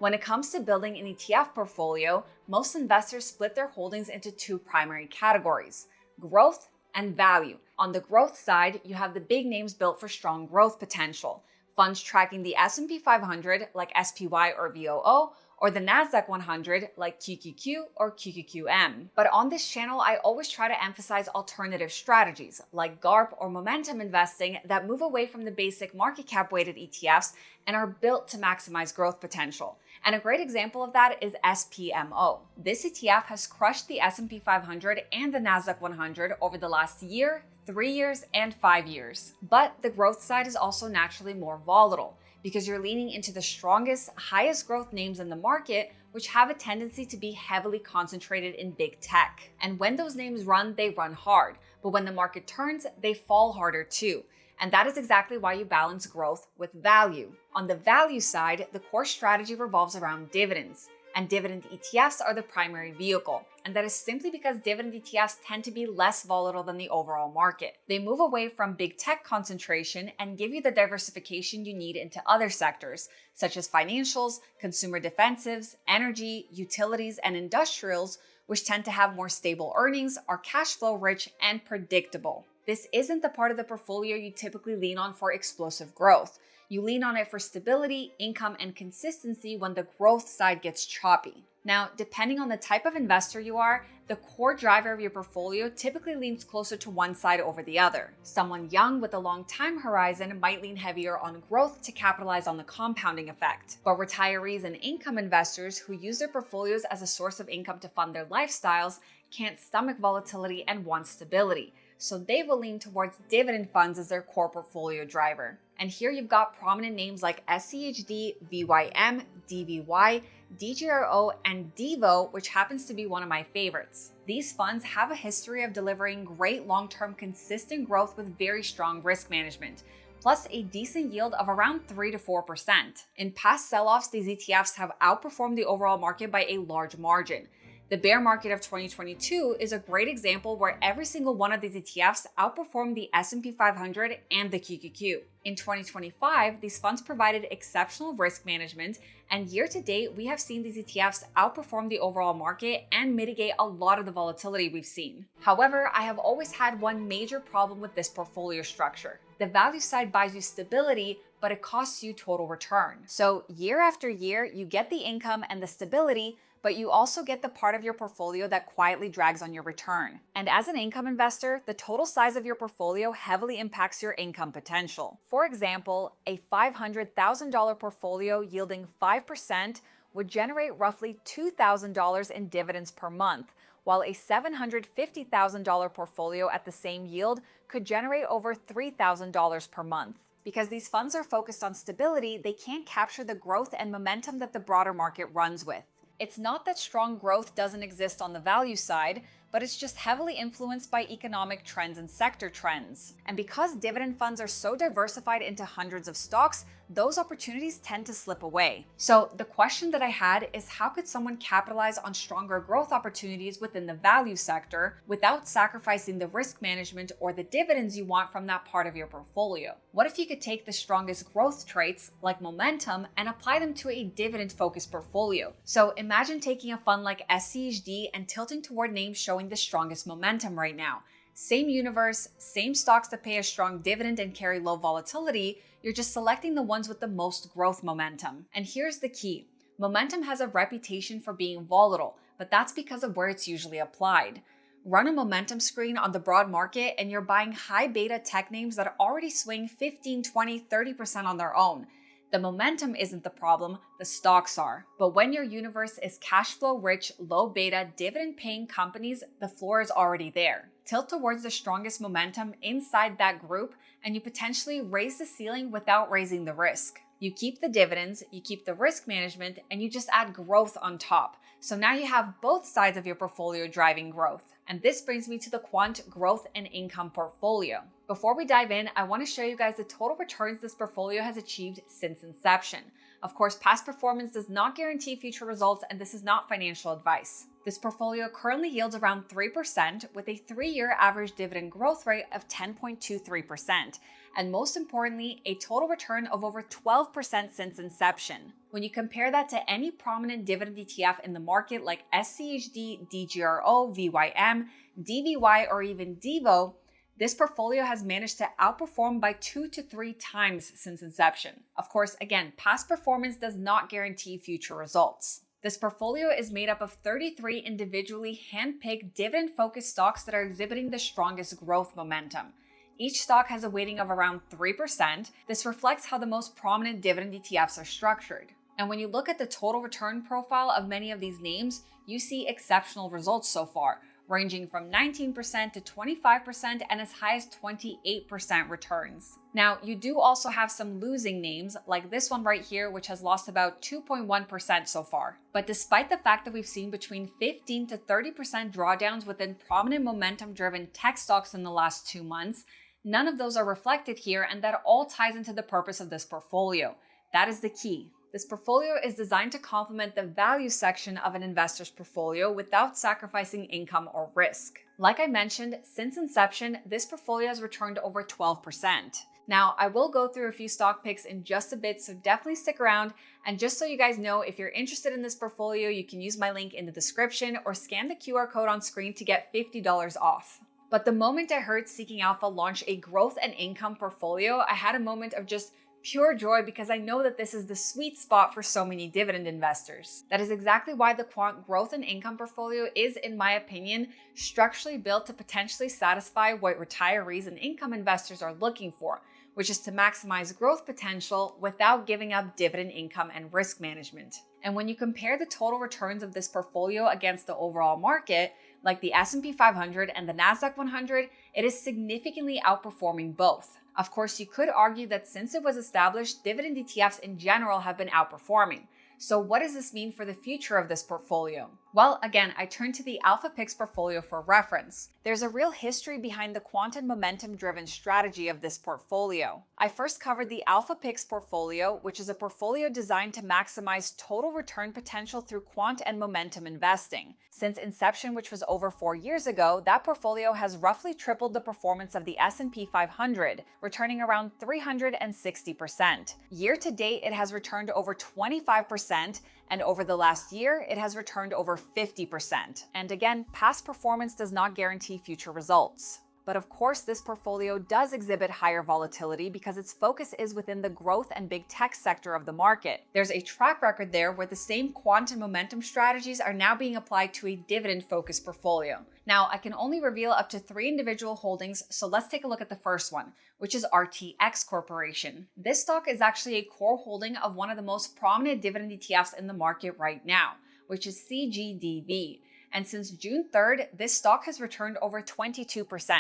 When it comes to building an ETF portfolio, most investors split their holdings into two primary categories: growth and value. On the growth side, you have the big names built for strong growth potential, funds tracking the S&P 500 like SPY or VOO, or the NASDAQ 100 like QQQ or QQQM. But on this channel, I always try to emphasize alternative strategies like GARP or momentum investing that move away from the basic market cap weighted ETFs and are built to maximize growth potential. And a great example of that is SPMO. This ETF has crushed the S&P 500 and the NASDAQ 100 over the last year, 3 years, and 5 years. But the growth side is also naturally more volatile, because you're leaning into the strongest, highest growth names in the market, which have a tendency to be heavily concentrated in big tech. And when those names run, they run hard. But when the market turns, they fall harder too. And that is exactly why you balance growth with value. On the value side, the core strategy revolves around dividends. And dividend ETFs are the primary vehicle. And that is simply because dividend ETFs tend to be less volatile than the overall market. They move away from big tech concentration and give you the diversification you need into other sectors, such as financials, consumer defensives, energy, utilities, and industrials, which tend to have more stable earnings, are cash flow rich, and predictable. This isn't the part of the portfolio you typically lean on for explosive growth. You lean on it for stability, income, and consistency when the growth side gets choppy. Now, depending on the type of investor you are, the core driver of your portfolio typically leans closer to one side over the other. Someone young with a long time horizon might lean heavier on growth to capitalize on the compounding effect. But retirees and income investors who use their portfolios as a source of income to fund their lifestyles can't stomach volatility and want stability. So they will lean towards dividend funds as their core portfolio driver. And here you've got prominent names like SCHD, VYM, DVY, DGRO, and DEVO, which happens to be one of my favorites. These funds have a history of delivering great long-term consistent growth with very strong risk management, plus a decent yield of around 3 to 4%. In past sell-offs, these ETFs have outperformed the overall market by a large margin. The bear market of 2022 is a great example where every single one of these ETFs outperformed the S&P 500 and the QQQ. In 2025, these funds provided exceptional risk management, and year to date, we have seen these ETFs outperform the overall market and mitigate a lot of the volatility we've seen. However, I have always had one major problem with this portfolio structure. The value side buys you stability, but it costs you total return. So year after year, you get the income and the stability, but you also get the part of your portfolio that quietly drags on your return. And as an income investor, the total size of your portfolio heavily impacts your income potential. For example, a $500,000 portfolio yielding 5% would generate roughly $2,000 in dividends per month, while a $750,000 portfolio at the same yield could generate over $3,000 per month. Because these funds are focused on stability, they can't capture the growth and momentum that the broader market runs with. It's not that strong growth doesn't exist on the value side, but it's just heavily influenced by economic trends and sector trends. And because dividend funds are so diversified into hundreds of stocks, those opportunities tend to slip away. So the question that I had is, how could someone capitalize on stronger growth opportunities within the value sector without sacrificing the risk management or the dividends you want from that part of your portfolio? What if you could take the strongest growth traits, like momentum, and apply them to a dividend-focused portfolio? So imagine taking a fund like SCHD and tilting toward names showing the strongest momentum right now. Same universe, same stocks that pay a strong dividend and carry low volatility, you're just selecting the ones with the most growth momentum. And here's the key. Momentum has a reputation for being volatile, but that's because of where it's usually applied. Run a momentum screen on the broad market and you're buying high beta tech names that already swing 15, 20, 30% on their own. The momentum isn't the problem, the stocks are. But when your universe is cash flow rich, low beta, dividend paying companies, the floor is already there. Tilt towards the strongest momentum inside that group and you potentially raise the ceiling without raising the risk. You keep the dividends, you keep the risk management, and you just add growth on top. So now you have both sides of your portfolio driving growth. And this brings me to the Quant Growth and Income Portfolio. Before we dive in, I want to show you guys the total returns this portfolio has achieved since inception. Of course, past performance does not guarantee future results, and this is not financial advice. This portfolio currently yields around 3% with a 3-year average dividend growth rate of 10.23%, and most importantly, a total return of over 12% since inception. When you compare that to any prominent dividend ETF in the market like SCHD, DGRO, VYM, DVY, or even DEVO, this portfolio has managed to outperform by 2 to 3 times since inception. Of course, again, past performance does not guarantee future results. This portfolio is made up of 33 individually hand-picked dividend-focused stocks that are exhibiting the strongest growth momentum. Each stock has a weighting of around 3%. This reflects how the most prominent dividend ETFs are structured. And when you look at the total return profile of many of these names, you see exceptional results so far, ranging from 19% to 25% and as high as 28% returns. Now, you do also have some losing names, like this one right here, which has lost about 2.1% so far. But despite the fact that we've seen between 15 to 30% drawdowns within prominent momentum-driven tech stocks in the last 2 months, none of those are reflected here, and that all ties into the purpose of this portfolio. That is the key. This portfolio is designed to complement the value section of an investor's portfolio without sacrificing income or risk. Like I mentioned, since inception, this portfolio has returned over 12%. Now, I will go through a few stock picks in just a bit, so definitely stick around. And just so you guys know, if you're interested in this portfolio, you can use my link in the description or scan the QR code on screen to get $50 off. But the moment I heard Seeking Alpha launch a growth and income portfolio, I had a moment of just pure joy because I know that this is the sweet spot for so many dividend investors. That is exactly why the Quant Growth and Income portfolio is, in my opinion, structurally built to potentially satisfy what retirees and income investors are looking for, which is to maximize growth potential without giving up dividend income and risk management. And when you compare the total returns of this portfolio against the overall market, like the S&P 500 and the Nasdaq 100, it is significantly outperforming both. Of course, you could argue that since it was established, dividend ETFs in general have been outperforming. So what does this mean for the future of this portfolio? Well, again, I turn to the Alpha Picks portfolio for reference. There's a real history behind the quant and momentum-driven strategy of this portfolio. I first covered the Alpha Picks portfolio, which is a portfolio designed to maximize total return potential through quant and momentum investing. Since inception, which was over 4 years ago, that portfolio has roughly tripled the performance of the S&P 500, returning around 360%. Year to date, it has returned over 25%, and over the last year, it has returned over 50%. And again, past performance does not guarantee future results. But of course, this portfolio does exhibit higher volatility because its focus is within the growth and big tech sector of the market. There's a track record there where the same quant and momentum strategies are now being applied to a dividend-focused portfolio. Now, I can only reveal up to 3 individual holdings, so let's take a look at the first one, which is RTX Corporation. This stock is actually a core holding of one of the most prominent dividend ETFs in the market right now, which is CGDV. And since June 3rd, this stock has returned over 22%.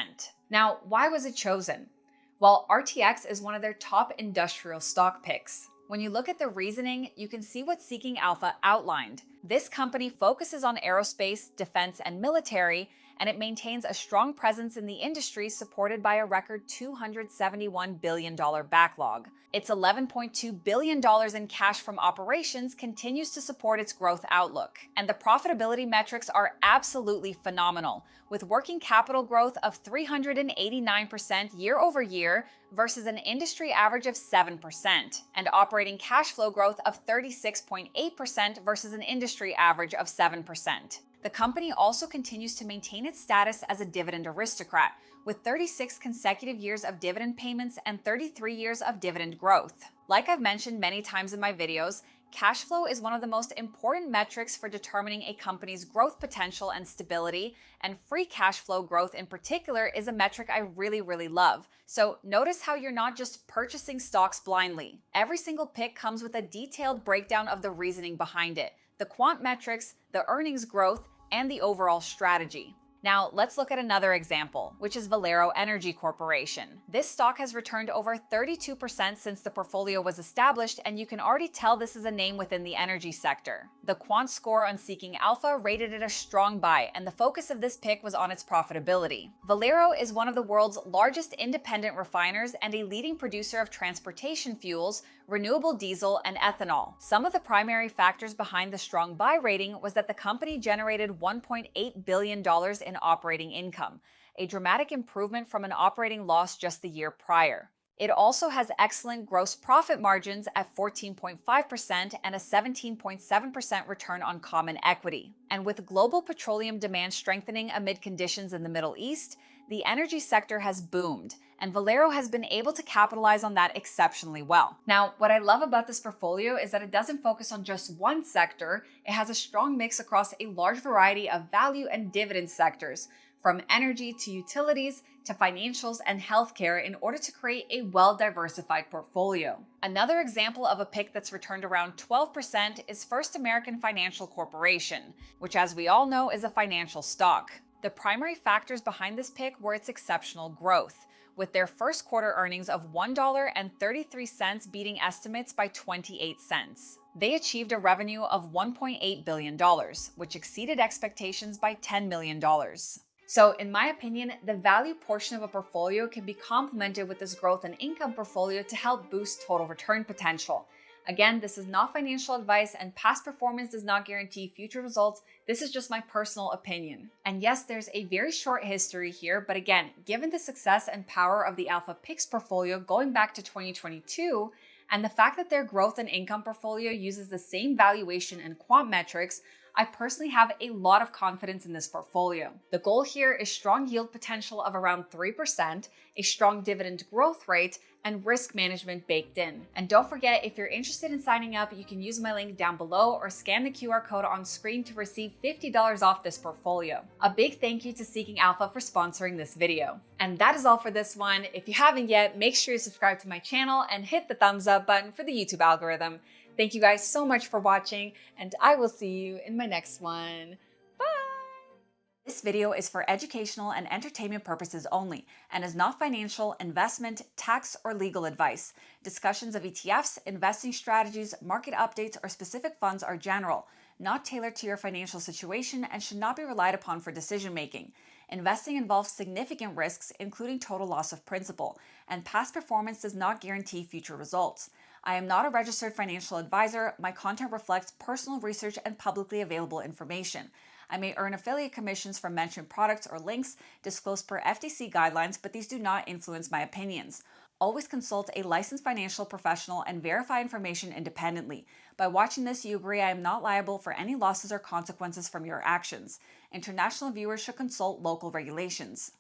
Now, why was it chosen? Well, RTX is one of their top industrial stock picks. When you look at the reasoning, you can see what Seeking Alpha outlined. This company focuses on aerospace, defense, and military, and it maintains a strong presence in the industry supported by a record $271 billion backlog. Its $11.2 billion in cash from operations continues to support its growth outlook. And the profitability metrics are absolutely phenomenal, with working capital growth of 389% year over year versus an industry average of 7%, and operating cash flow growth of 36.8% versus an industry average of 7%. The company also continues to maintain its status as a dividend aristocrat, with 36 consecutive years of dividend payments and 33 years of dividend growth. Like I've mentioned many times in my videos, cash flow is one of the most important metrics for determining a company's growth potential and stability, and free cash flow growth in particular is a metric I really love. So notice how you're not just purchasing stocks blindly. Every single pick comes with a detailed breakdown of the reasoning behind it, the quant metrics, the earnings growth, and the overall strategy. Now, let's look at another example, which is Valero Energy Corporation. This stock has returned over 32% since the portfolio was established, and you can already tell this is a name within the energy sector. The quant score on Seeking Alpha rated it a strong buy, and the focus of this pick was on its profitability. Valero is one of the world's largest independent refiners and a leading producer of transportation fuels, renewable diesel, and ethanol. Some of the primary factors behind the strong buy rating was that the company generated $1.8 billion in operating income, a dramatic improvement from an operating loss just the year prior. It also has excellent gross profit margins at 14.5% and a 17.7% return on common equity. And with global petroleum demand strengthening amid conditions in the Middle East, the energy sector has boomed, and Valero has been able to capitalize on that exceptionally well. Now, what I love about this portfolio is that it doesn't focus on just one sector. It has a strong mix across a large variety of value and dividend sectors, from energy to utilities to financials and healthcare, in order to create a well-diversified portfolio. Another example of a pick that's returned around 12% is First American Financial Corporation, which, as we all know, is a financial stock. The primary factors behind this pick were its exceptional growth, with their first quarter earnings of $1.33 beating estimates by 28 cents. They achieved a revenue of $1.8 billion, which exceeded expectations by $10 million. So, in my opinion, the value portion of a portfolio can be complemented with this growth and income portfolio to help boost total return potential. Again, this is not financial advice, and past performance does not guarantee future results. This is just my personal opinion. And yes, there's a very short history here, but again, given the success and power of the Alpha Picks portfolio going back to 2022, and the fact that their growth and income portfolio uses the same valuation and quant metrics, I personally have a lot of confidence in this portfolio. The goal here is strong yield potential of around 3%, a strong dividend growth rate, and risk management baked in. And don't forget, if you're interested in signing up, you can use my link down below or scan the QR code on screen to receive $50 off this portfolio. A big thank you to Seeking Alpha for sponsoring this video. And that is all for this one. If you haven't yet, make sure you subscribe to my channel and hit the thumbs up button for the YouTube algorithm. Thank you guys so much for watching, and I will see you in my next one. Bye! This video is for educational and entertainment purposes only and is not financial, investment, tax, or legal advice. Discussions of ETFs, investing strategies, market updates, or specific funds are general, not tailored to your financial situation, and should not be relied upon for decision-making. Investing involves significant risks, including total loss of principal, and past performance does not guarantee future results. I am not a registered financial advisor. My content reflects personal research and publicly available information. I may earn affiliate commissions from mentioned products or links disclosed per FTC guidelines, but these do not influence my opinions. Always consult a licensed financial professional and verify information independently. By watching this, you agree I am not liable for any losses or consequences from your actions. International viewers should consult local regulations.